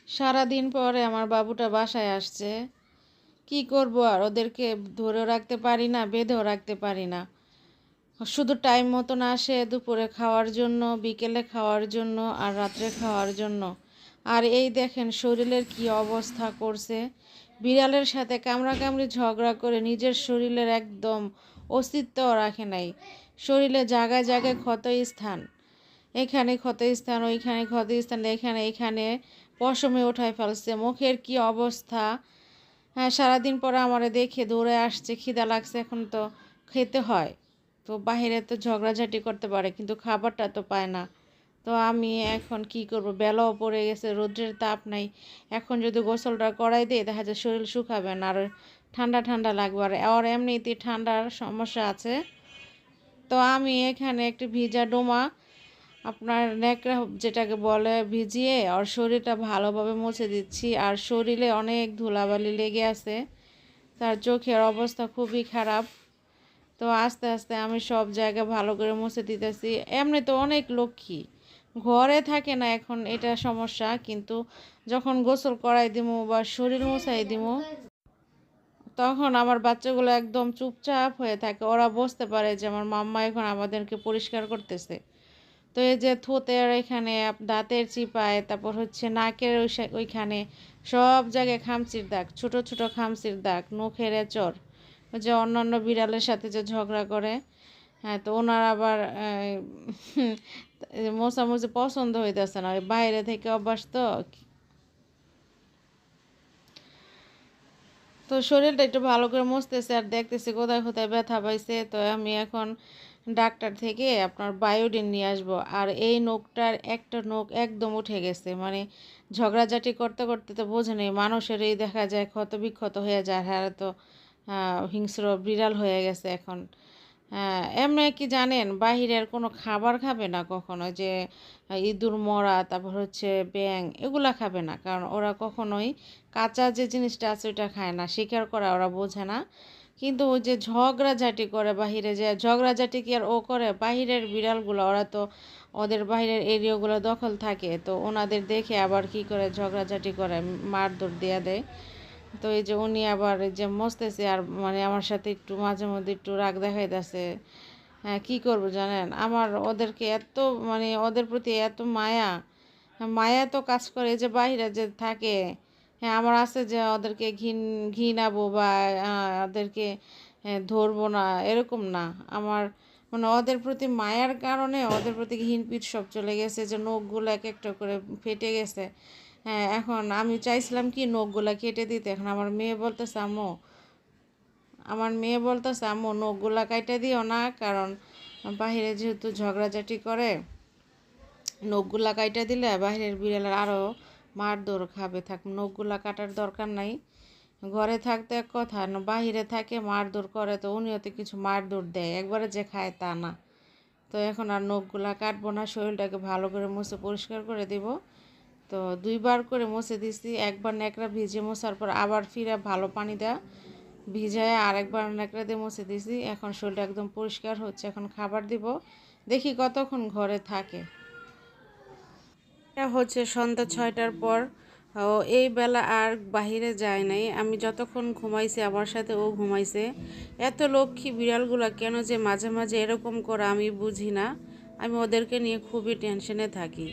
সারাদিন পরে আমার বাবুটা বাসায় আসছে। কি করব আর, ওদেরকে ধরেও রাখতে পারি না, বেঁধেও রাখতে পারি না। শুধু টাইম মতন আসে দুপুরে খাওয়ার জন্য, বিকেলে খাওয়ার জন্য আর রাত্রে খাওয়ার জন্য। আর এই দেখেন শরীরের কি অবস্থা করছে। বিড়ালের সাথে কামড়াকামড়ি ঝগড়া করে নিজের শরীরের একদম অস্তিত্ব রাখে নাই। শরীরে জায়গায় জায়গায় ক্ষতস্থান, এখানে ক্ষতস্থান, ওইখানে ক্ষতস্থান, এখানে এখানে পশমে উঠায় ফেলছে। মুখের কি অবস্থা। হ্যাঁ, সারাদিন পরে আমারে দেখে দৌড়ে আসছে, খিদা লাগছে, এখন তো খেতে হয়। তো বাহিরে তো ঝগড়াঝাটি করতে পারে কিন্তু খাবারটা তো পায় না। তো আমি এখন কি করব, বেলাও পড়ে গেছে, রোদ্রের তাপ নাই। এখন যদি গোসলটা করাই দিই দেখা যায় শরীর শুকাবে না, আর ঠান্ডা ঠান্ডা লাগবে, আর এমনিতেই ঠান্ডার সমস্যা আছে। তো আমি এখানে একটি ভিজা ডোমা, আপনার ন্যাকড়া যেটাকে বলে, ভিজিয়ে আর শরীরটা ভালোভাবে মুছে দিচ্ছি। আর শরীরে অনেক ধুলাবালি লেগে আছে, তার চোখের অবস্থা খুবই খারাপ। তো আস্তে আস্তে আমি সব জায়গা ভালো করে মুছে দিতেছি। এমনি তো অনেক লক্ষ্মী, ঘরে থাকে না, এখন এটা সমস্যা। কিন্তু যখন গোসল করাই দিমু বা শরীর মুছাই দিমু, তখন আমার বাচ্চাগুলো একদম চুপচাপ হয়ে থাকে। ওরা বুঝতে পারে যে আমার মাম্মা এখন আমাদেরকে পরিষ্কার করতেছে। তো এই যে থুতের এখানে, দাঁতের চিপায়, তারপর হচ্ছে নাকের ওইখানে সব জায়গায় খামচির দাগ, ছোট ছোট খামচির দাগ, নখের এঁচড়। ওই যে অন্যান্য বিড়ালের সাথে যে ঝগড়া করে, হ্যাঁ, তো ওনার আবার মোছামুছি পছন্দ হইতেছে না, ওই বাইরে থেকে অভ্যাস তো। তো শরীরটা একটু ভালো করে মুছতেছে আর দেখতেছি কোথায় কোথায় ব্যথা পাইছে। তো আমি এখন ডাক্তার থেকে আপনার বায়োডিন নিয়ে আসবো। আর এই নখটার একটা নখ একদম উঠে গেছে, মানে ঝগড়াঝাটি করতে করতে তো বোঝে নেই, মানুষের এই দেখা যায় ক্ষত বিক্ষত হয়ে যায়। হ্যাঁ, তো হিংস্র বিড়াল হয়ে গেছে এখন। হ্যাঁ, এমনি কি জানেন, বাহিরের কোনো খাবার খাবে না কখনো, যে ইঁদুর মরা, তারপর হচ্ছে ব্যাঙ, এগুলা খাবে না। কারণ ওরা কখনোই কাঁচা যে জিনিসটা আছে ওইটা খায় না, শিকার করা ওরা বোঝে না। কিন্তু ওই যে ঝগড়াঝাটি করে বাহিরে, যে ঝগড়াঝাটি কি আর ও করে, বাহিরের বিড়ালগুলো ওরা তো ওদের বাহিরের এরিয়াগুলো দখল থাকে, তো ওনাদের দেখে আবার কি করে ঝগড়াঝাটি করে, মারধর দিয়ে দেয়। তো এই যে উনি আবার এই যে মস্তেছে, আর মানে আমার সাথে একটু মাঝে মধ্যে একটু রাগ দেখাইতেছে। হ্যাঁ, কী করবো জানেন, আমার ওদেরকে এত, মানে ওদের প্রতি এত মায়া, মায়া তো কাজ করে যে বাইরে যে থাকে। হ্যাঁ, আমার আছে যে ওদেরকে ঘৃণাবো বা ওদেরকে ধরবো না, এরকম না। আমার মানে ওদের প্রতি মায়ার কারণে ওদের প্রতি ঘিন পিঠ সব চলে গেছে, যে নখগুলো এক একটা করে ফেটে গেছে। হ্যাঁ, এখন আমি চাইছিলাম কি নখগুলা কেটে দিতে, এখন আমার মেয়ে বলতেছে আম্মু নখগুলা কাইটে দিও না, কারণ বাহিরে যেহেতু ঝগড়াঝাটি করে, নখগুলা কাইটে দিলে বাহিরের বিড়ালের আরও মারধর খাবে। থাক, নখগুলা কাটার দরকার নাই। ঘরে থাকতে এক কথা, বাহিরে থাকে মারধর করে, তো উনিও তো কিছু মারধর দেয়, একবারে যে খায় তা না। তো এখন আর নখগুলা কাটবো না, শরীরটাকে ভালো করে মুছে পরিষ্কার করে দিব। তো 2বার করে মুছে দিছি, একবার ন্যাকড়া ভিজে মোছার পর আবার ফিরে ভালো পানি দেওয়া ভিজায় আরেকবার ন্যাকড়া দিয়ে মুছে দিছি। এখন শরীরটা একদম পরিষ্কার হচ্ছে, এখন খাবার দিব, দেখি কতক্ষণ ঘরে থাকে। এটা হচ্ছে সন্ধ্যা 6টার পর। ও এই বেলা আর বাহিরে যায় নাই, আমি যতক্ষণ ঘুমাইছি আমার সাথে ও ঘুমাইছে। এত লক্ষ্মী বিড়ালগুলো কেন যে মাঝে মাঝে এরকম করে আমি বুঝি না। আমি ওদেরকে নিয়ে খুবই টেনশনে থাকি।